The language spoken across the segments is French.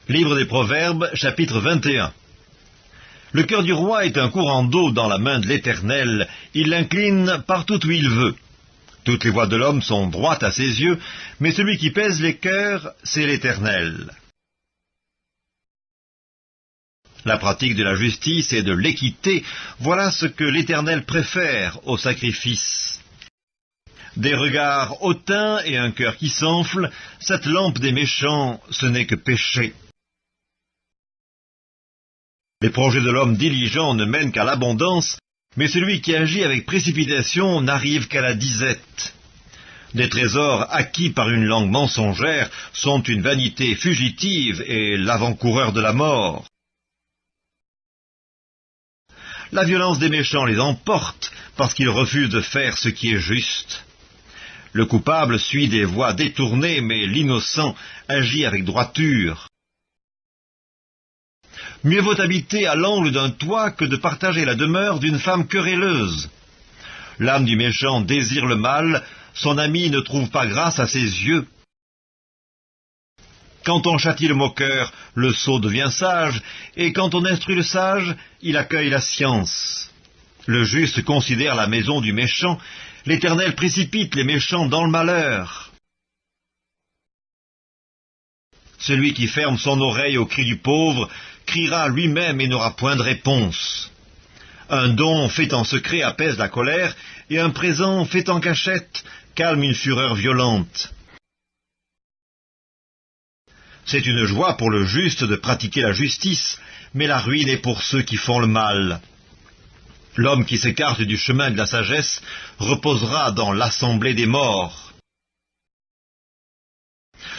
Livre des Proverbes, chapitre 21. Le cœur du roi est un courant d'eau dans la main de l'Éternel, il l'incline partout où il veut. Toutes les voies de l'homme sont droites à ses yeux, mais celui qui pèse les cœurs, c'est l'Éternel. La pratique de la justice et de l'équité, voilà ce que l'Éternel préfère au sacrifice. Des regards hautains et un cœur qui s'enfle, cette lampe des méchants, ce n'est que péché. Les projets de l'homme diligent ne mènent qu'à l'abondance, mais celui qui agit avec précipitation n'arrive qu'à la disette. Des trésors acquis par une langue mensongère sont une vanité fugitive et l'avant-coureur de la mort. La violence des méchants les emporte parce qu'ils refusent de faire ce qui est juste. Le coupable suit des voies détournées, mais l'innocent agit avec droiture. Mieux vaut habiter à l'angle d'un toit que de partager la demeure d'une femme querelleuse. L'âme du méchant désire le mal, son ami ne trouve pas grâce à ses yeux. Quand on châtie le moqueur, le sot devient sage, et quand on instruit le sage, il accueille la science. Le juste considère la maison du méchant, l'Éternel précipite les méchants dans le malheur. Celui qui ferme son oreille au cri du pauvre criera lui-même et n'aura point de réponse. Un don fait en secret apaise la colère, et un présent fait en cachette calme une fureur violente. C'est une joie pour le juste de pratiquer la justice, mais la ruine est pour ceux qui font le mal. L'homme qui s'écarte du chemin de la sagesse reposera dans l'assemblée des morts.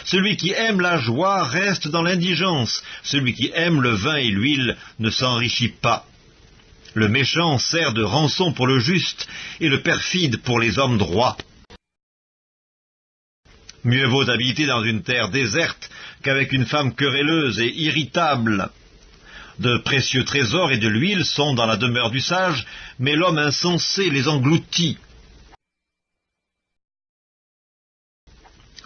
Celui qui aime la joie reste dans l'indigence, celui qui aime le vin et l'huile ne s'enrichit pas. Le méchant sert de rançon pour le juste, et le perfide pour les hommes droits. Mieux vaut habiter dans une terre déserte qu'avec une femme querelleuse et irritable. De précieux trésors et de l'huile sont dans la demeure du sage, mais l'homme insensé les engloutit.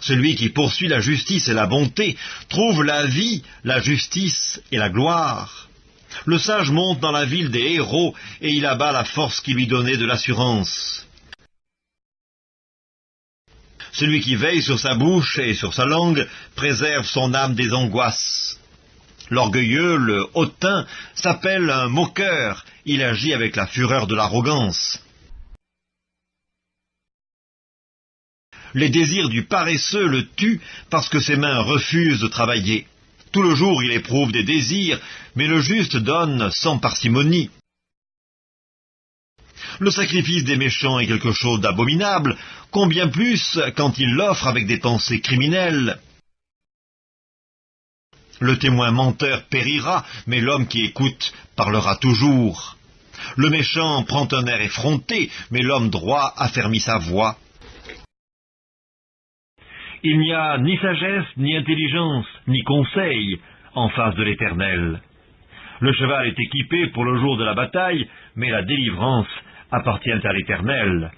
Celui qui poursuit la justice et la bonté trouve la vie, la justice et la gloire. Le sage monte dans la ville des héros et il abat la force qui lui donnait de l'assurance. Celui qui veille sur sa bouche et sur sa langue préserve son âme des angoisses. L'orgueilleux, le hautain, s'appelle un moqueur, il agit avec la fureur de l'arrogance. Les désirs du paresseux le tuent parce que ses mains refusent de travailler. Tout le jour il éprouve des désirs, mais le juste donne sans parcimonie. Le sacrifice des méchants est quelque chose d'abominable, combien plus quand il l'offre avec des pensées criminelles. Le témoin menteur périra, mais l'homme qui écoute parlera toujours. Le méchant prend un air effronté, mais l'homme droit affermit sa voix. Il n'y a ni sagesse, ni intelligence, ni conseil en face de l'Éternel. Le cheval est équipé pour le jour de la bataille, mais la délivrance appartient à l'Éternel.